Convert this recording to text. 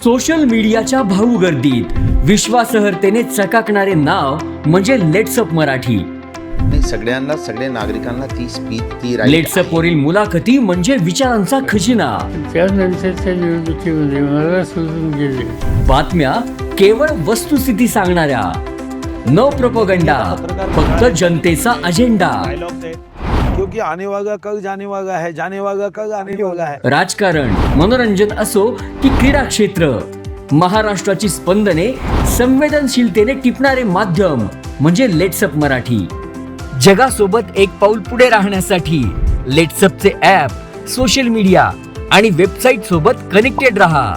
Social मीडियाच्या भाऊ गर्दीत विश्वासार्हतेने चकाकणारे नाव म्हणजे लेट्सअप मराठी. सगळ्यांना, सगळ्या नागरिकांना ती स्पीच, ती लेट्सअप वरील मुलाखती म्हणजे विचारांचा खजिना. त्यानंतरच्या निवडणुकीमध्ये मला सोडून गेले. बातम्या केवळ वस्तुस्थिती सांगणाऱ्या, न प्रोपगंडा, फक्त जनतेचा अजेंडा. क्योंकि आने वाला कल जाने वाला है, जाने वाला कल आने वाला है. राजकारण, मनोरंजन असो की क्रीडा क्षेत्र, महाराष्ट्राची स्पंदने संवेदनशीलतेने टिपणारे माध्यम म्हणजे लेट्सअप मराठी. जगासोबत एक पाऊल पुढे राहण्यासाठी लेट्सअपचे ॲप, सोशल मीडिया आणि वेबसाईट सोबत कनेक्टेड रहा.